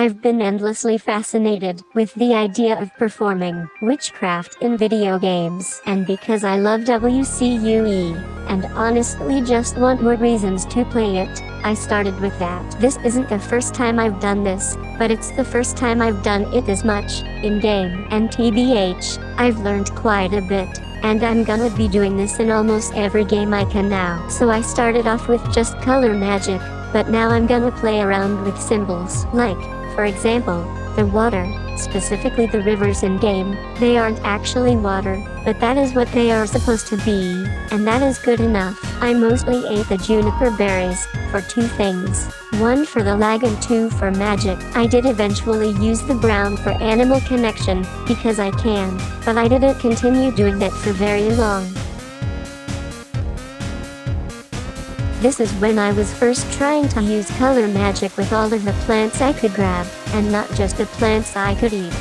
I've been endlessly fascinated with the idea of performing witchcraft in video games, and because I love WCUE, and honestly just want more reasons to play it, I started with that. This isn't the first time I've done this, but it's the first time I've done it as much, in-game, and TBH, I've learned quite a bit. And I'm gonna be doing this in almost every game I can now. So I started off with just color magic, but now I'm gonna play around with symbols. Like, for example, the water, specifically the rivers in game. They aren't actually water, but that is what they are supposed to be, and that is good enough. I mostly ate the juniper berries, for two things. One for the lag and two for magic. I did eventually use the brown for animal connection, because I can, but I didn't continue doing that for very long. This is when I was first trying to use color magic with all of the plants I could grab, and not just the plants I could eat.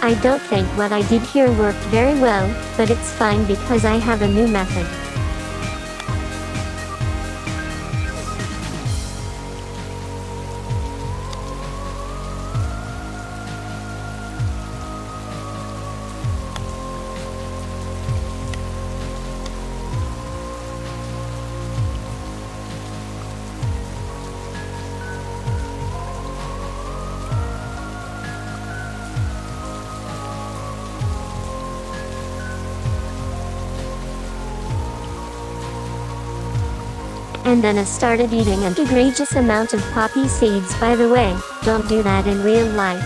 I don't think what I did here worked very well, but it's fine because I have a new method. And then I started eating an egregious amount of poppy seeds. By the way, don't do that in real life.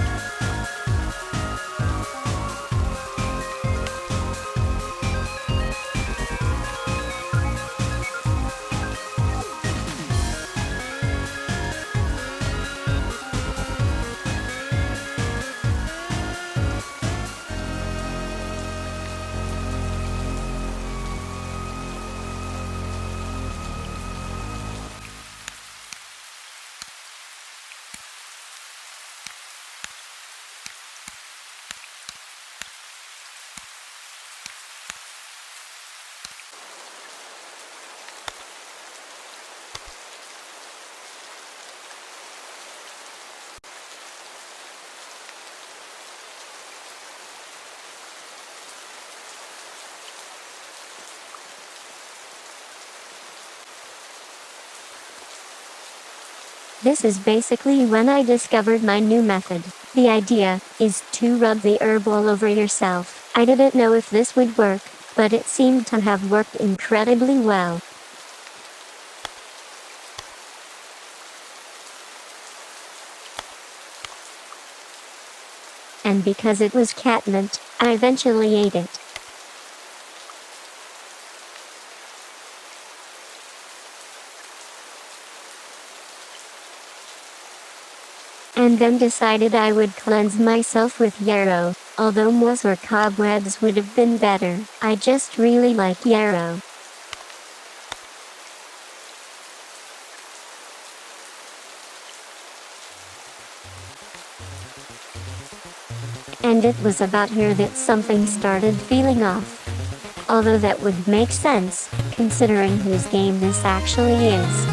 This is basically when I discovered my new method. The idea is to rub the herb all over yourself. I didn't know if this would work, but it seemed to have worked incredibly well. And because it was catmint, I eventually ate it. And then decided I would cleanse myself with yarrow, although moss or cobwebs would have been better. I just really like yarrow. And it was about here that something started feeling off. Although that would make sense, considering whose game this actually is.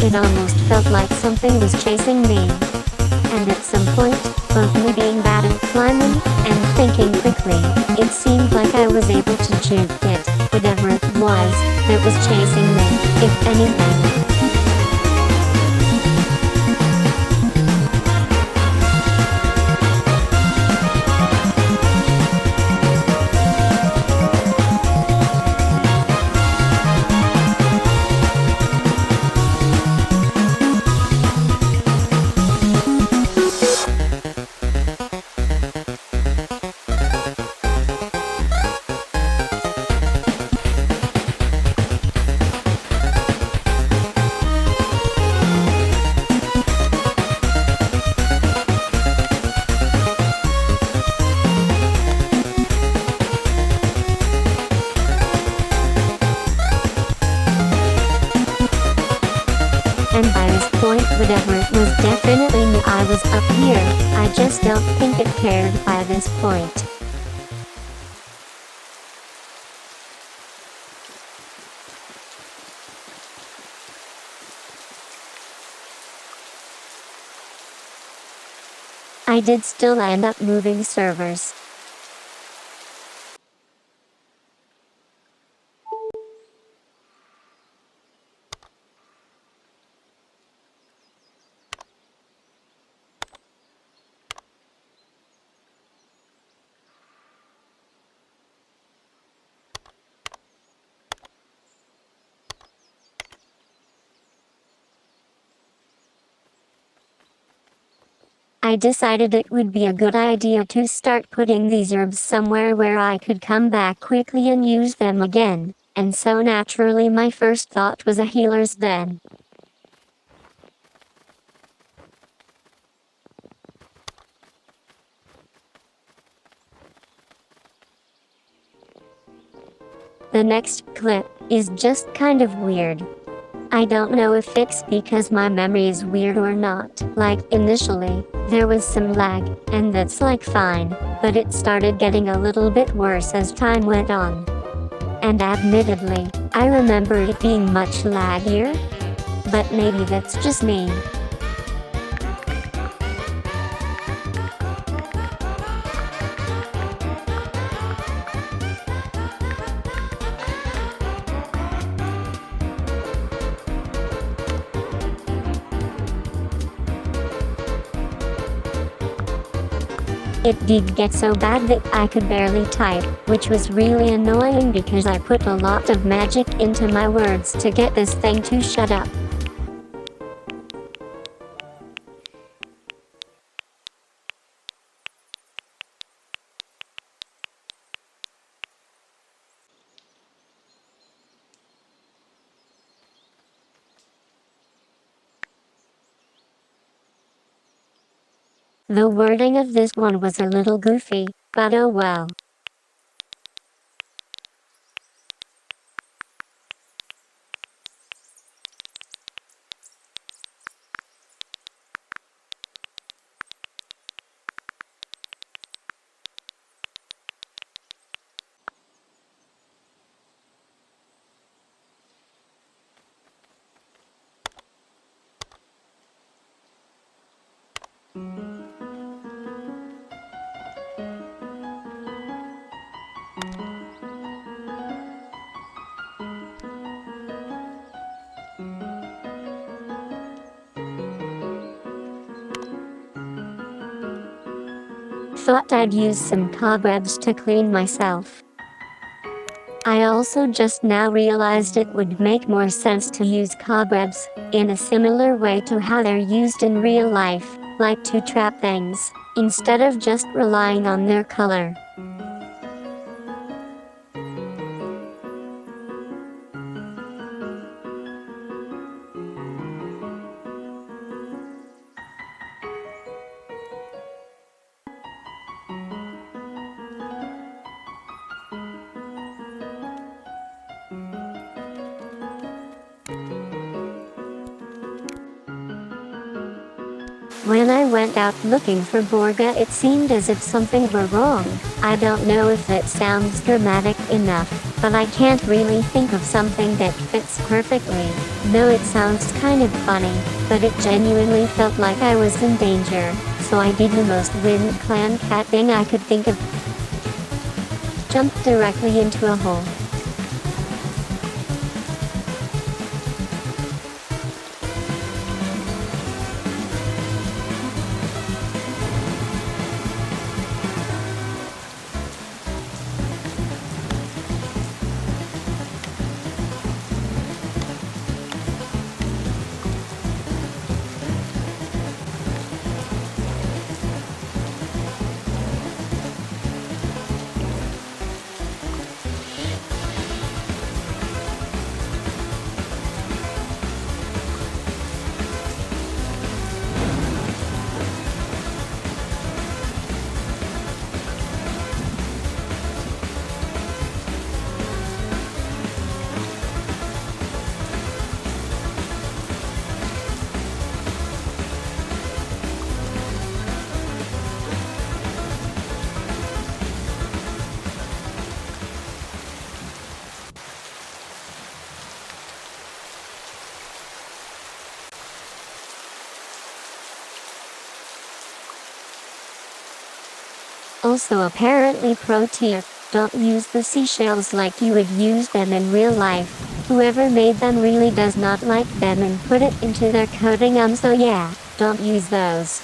It almost felt like something was chasing me. And at some point, both me being bad at climbing, and thinking quickly, it seemed like I was able to juke it, whatever it was, that was chasing me, if anything. up here. I just don't think it cared by this point. I did still end up moving servers. I decided it would be a good idea to start putting these herbs somewhere where I could come back quickly and use them again, and so naturally my first thought was a healer's den. The next clip is just kind of weird. I don't know if it's because my memory is weird or not. Like, initially, there was some lag, and that's like fine, but it started getting a little bit worse as time went on. And admittedly, I remember it being much laggier, but maybe that's just me. It did get so bad that I could barely type, which was really annoying because I put a lot of magic into my words to get this thing to shut up. The wording of this one was a little goofy, but oh well. Thought I'd use some cobwebs to clean myself. I also just now realized it would make more sense to use cobwebs in a similar way to how they're used in real life, like to trap things, instead of just relying on their color. When I went out looking for Borga, it seemed as if something were wrong. I don't know if that sounds dramatic enough, but I can't really think of something that fits perfectly. No, it sounds kind of funny, but it genuinely felt like I was in danger, so I did the most Wind Clan cat thing I could think of. Jumped directly into a hole. Also apparently pro tip, don't use the seashells like you would use them in real life. Whoever made them really does not like them and put it into their coating, so yeah, don't use those.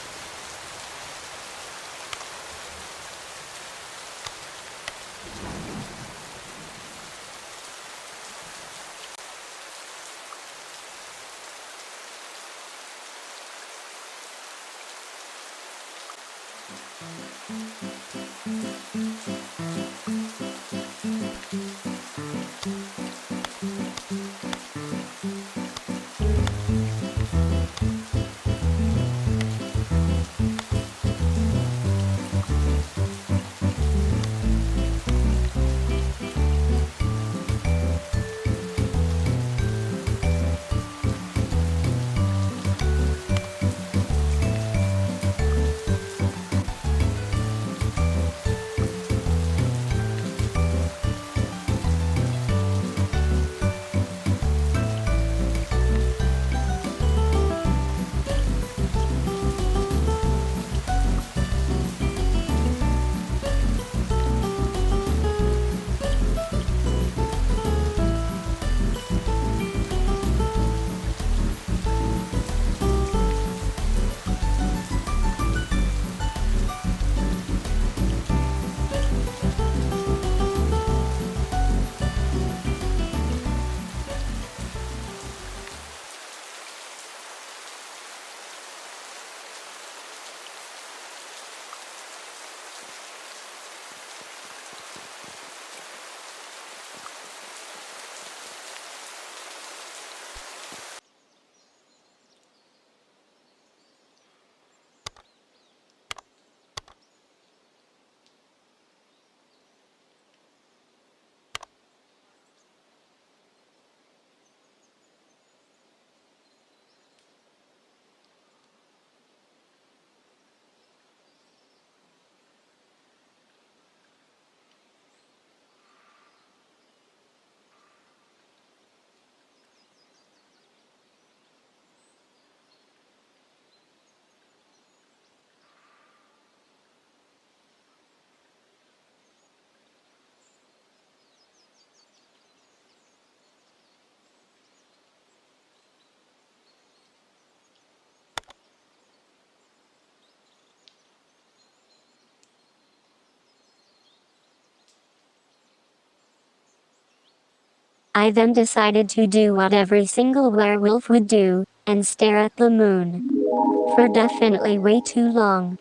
I then decided to do what every single werewolf would do, and stare at the moon. For definitely way too long.